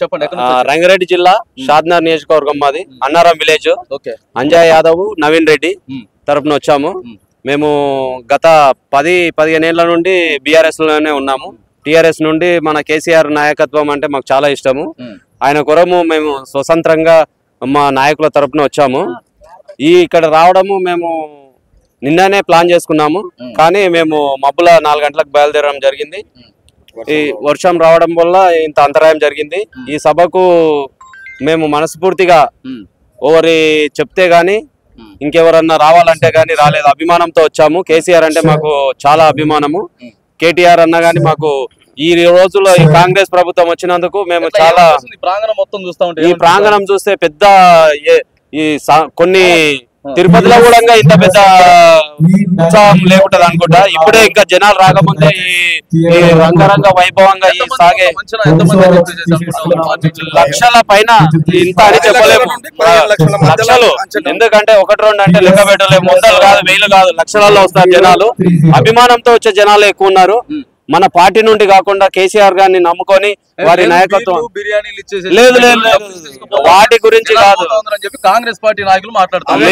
చెప్పండి. రంగారెడ్డి జిల్లా షాద్నగర్ నియోజకవర్గం మాది, అన్నారం విలేజ్. అంజయ్ యాదవ్, నవీన్ రెడ్డి తరపున వచ్చాము. మేము గత 10-15 ఏళ్ల నుండి బీఆర్ఎస్ లోనే ఉన్నాము. టీఆర్ఎస్ నుండి మన కేసీఆర్ నాయకత్వం అంటే మాకు చాలా ఇష్టము. ఆయన కొరము మేము స్వతంత్రంగా మా నాయకుల తరపున వచ్చాము. ఇక్కడ రావడము మేము నిన్ననే ప్లాన్ చేసుకున్నాము, కానీ మేము మబ్బుల 4 గంటలకు బయలుదేరడం జరిగింది. ఈ వర్షం రావడం వల్ల ఇంత అంతరాయం జరిగింది. ఈ సభకు మేము మనస్ఫూర్తిగా ఎవరి చెప్తే గాని ఇంకెవరన్నా రావాలంటే గాని రాలేదు, అభిమానంతో వచ్చాము. కేసీఆర్ అంటే మాకు చాలా అభిమానము. కేటీఆర్ అన్న గాని మాకు ఈ రోజుల్లో ఈ కాంగ్రెస్ ప్రభుత్వం వచ్చినందుకు మేము చాలా ఈ ప్రాంగణం చూస్తే పెద్ద కొన్ని తిరుపతిలో కూడా ఇంత పెద్ద ఉత్సాహం లేకుంటది అనుకుంటా. ఇప్పుడే ఇంకా జనాలు రాకముందే ఈ రంగరంగ వైభవంగా ఈ సాగే లక్షల పైన ఇంత అని చెప్పలేము. లక్షలు ఎందుకంటే 1-2 అంటే లెక్క పెట్టలేము. 100 కాదు, 1000 కాదు, లక్షలలో వస్తారు జనాలు. అభిమానంతో వచ్చే జనాలు ఎక్కువ ఉన్నారు. మన పార్టీ నుండి కాకుండా కేసీఆర్ గారిని నమ్ముకొని వారి నాయకత్వం లేదు వాటి గురించి కాదు, కాంగ్రెస్ పార్టీ నాయకులు మాట్లాడుతున్నారు.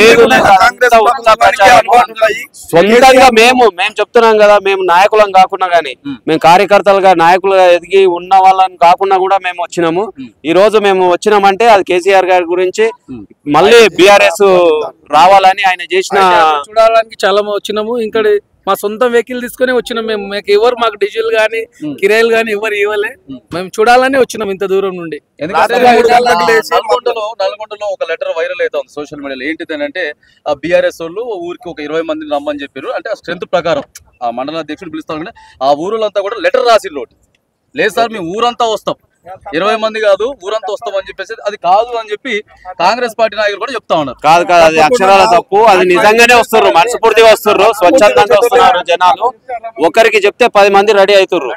సొంతంగా మేము చెప్తున్నాం కదా, మేము నాయకులం కాకుండా గానీ మేము కార్యకర్తలుగా నాయకులుగా ఎదిగి ఉన్న వాళ్ళని కాకుండా కూడా మేము వచ్చినాము. ఈ రోజు మేము వచ్చినామంటే అది కేసీఆర్ గారి గురించి, మళ్ళీ బీఆర్ఎస్ రావాలని ఆయన చేసిన చూడడానికి చాలా వచ్చినాము. ఇంకా మా సొంత వెహికల్ తీసుకుని వచ్చినాం. మాకు ఎవరు మాకు డీజిల్ గానీ కిరాయిలు గానీ ఎవరు ఇవ్వలే. మేము చూడాలని వచ్చినాం ఇంత దూరం నుండి. నల్గొండలో ఒక లెటర్ వైరల్ అవుతుంది సోషల్ మీడియాలో. ఏంటిదంటే ఆ బీఆర్ఎస్ వాళ్ళు ఊరికి ఒక 20 మందిని రమ్మని చెప్పారు. అంటే ఆ స్ట్రెంత్ ప్రకారం ఆ మండల అధ్యక్షుడు పిలుస్తాం. ఆ ఊరులంతా కూడా లెటర్ రాసిర్రు. లేదు సార్ మేము ఊరంతా వస్తాం, 20 మంది కాదు ఊరంతా వస్తామని చెప్పేసి అది కాదు అని చెప్పి కాంగ్రెస్ పార్టీ నాయకులు కూడా చెప్తా ఉన్నారు. కాదు అది అక్షరాల తప్పు. అది నిజంగానే వస్తుర్రు, మనస్ఫూర్తిగా వస్తుర్రు, స్వచ్ఛందంగా వస్తున్నారు జనాలు. ఒకరికి చెప్తే 10 మంది రెడీ అవుతుర్రు.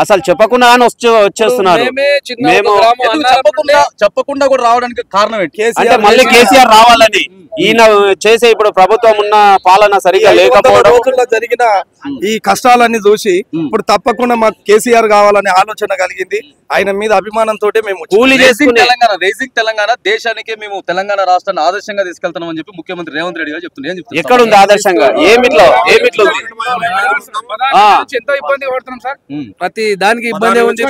అసలు చెప్పకుండా వచ్చేస్తున్నారు. మేము చెప్పకుండా కూడా రావడానికి కారణం ఏంటి అంటే మళ్ళీ కేసీఆర్ రావాలని. ఈయన చేసే ఇప్పుడు ప్రభుత్వం ఉన్న పాలన సరిగా లేకపోవడం, జరిగిన ఈ కష్టాలన్నీ చూసి ఇప్పుడు తప్పకుండా మాకు కేసీఆర్ కావాలనే ఆలోచన కలిగింది. ఆయన మీద అభిమానంతో మేము కూలీ చేసుకుని రేసింగ్ తెలంగాణ దేశానికి మేము తెలంగాణ రాష్ట్రాన్ని ఆదర్శంగా తీసుకెళ్తాం అని చెప్పి ముఖ్యమంత్రి రేవంత్ రెడ్డి గారు చెప్తున్నారు. ఎక్కడ ఉంది ఆదర్శంగా? ఏమిట్లో ఎంతో ఇబ్బంది పడుతున్నాం సార్. ప్రతి దానికి ఇబ్బంది ఉంది.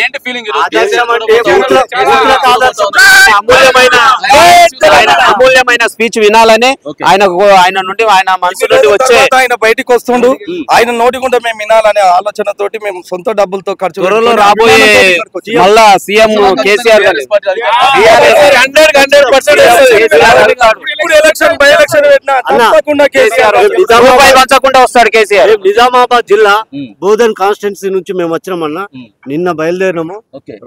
ఏంటి ఫీలింగ్? అమూల్యమైన స్పీచ్ వినాలని ఆయన నుండి ఆయన మనసు నుండి వచ్చే ఆయన బయటికి వస్తుండు. ఆయన నోటి గుండా మేము వినాలనే ఆలోచనతోటి మేము సొంత డబ్బులతో ఖర్చు త్వరలో రాబోయే మళ్ళా సీఎం కేసీఆర్ గారు పంచకుండా వస్తాడు కేసీఆర్. నిజామాబాద్ జిల్లా బోధన్ కాన్స్టిట్యున్సీ నుంచి మేము వచ్చినామన్నా. నిన్న బయలుదేరినాము.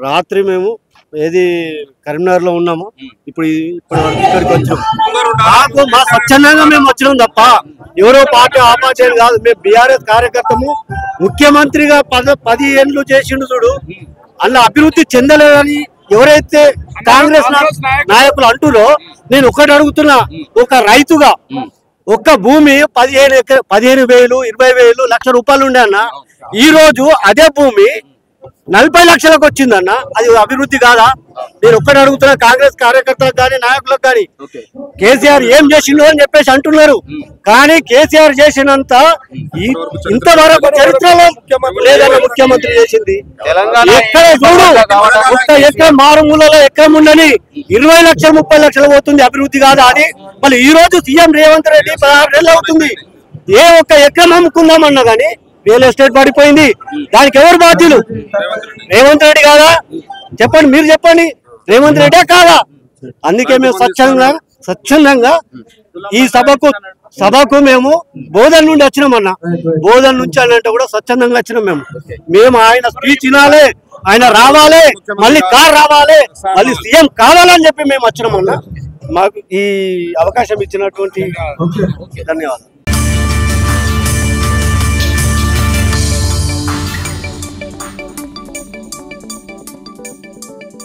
రాత్రి మేము కరీంనగర్ లో ఉన్నాము. ఇప్పుడు ఇక్కడికి వచ్చాము. మా స్వచ్ఛందంగా మేము వచ్చినాం తప్ప ఎవరో పార్టీ ఆ పార్టీ అని కాదు. మేము బీఆర్ఎస్ కార్యకర్తము. ముఖ్యమంత్రిగా 10 ఏళ్ళు చేసిండు చూడు, అలా అభివృద్ధి చెందలేదని ఎవరైతే కాంగ్రెస్ నాయకులు అంటురో, నేను ఒకటి అడుగుతున్నా. ఒక రైతుగా ఒక్క భూమి 15,000, 20,000, లక్ష రూపాయలు ఉండే అన్న. ఈ రోజు అదే భూమి 40 లక్షలకు వచ్చిందన్న. అది అభివృద్ధి కాదా? నేను ఒక్కటి అడుగుతున్నా కాంగ్రెస్ కార్యకర్తలకు కానీ నాయకులకు కానీ, కేసీఆర్ ఏం చేసిండు అని చెప్పేసి అంటున్నారు. కానీ కేసీఆర్ చేసినంత ఇంతవరకు చరిత్రలో లేదన్న ముఖ్యమంత్రి చేసింది. ఎక్కడ చూడు, ఒక్క ఎక్కడ మారుమూలలో ఎక్కడ ఉండని 20 లక్షలు 30 లక్షలు పోతుంది. అభివృద్ధి కాదా అది? మళ్ళీ ఈ రోజు సీఎం రేవంత్ రెడ్డి 16 ఏళ్ళు అవుతుంది. ఏ ఒక్క ఎకరం అమ్ముకుందామన్నా గానీ రియల్ ఎస్టేట్ పడిపోయింది. దానికి ఎవరు బాధ్యులు? రేవంత్ రెడ్డి కాదా? చెప్పండి, మీరు చెప్పండి. రేవంత్ రెడ్డే కాదా? అందుకే మేము స్వచ్ఛందంగా ఈ సభకు మేము బోధన్ నుండి వచ్చినామన్నా. బోధన్ నుంచి అంటే కూడా స్వచ్ఛందంగా వచ్చినాం. మేము ఆయన స్పీచ్ వినాలి, ఆయన రావాలి, మళ్ళీ కార్ రావాలి, మళ్ళీ సీఎం కావాలని చెప్పి మేము వచ్చినామన్నా. మాకు ఈ అవకాశం ఇచ్చినటువంటి ధన్యవాదాలు.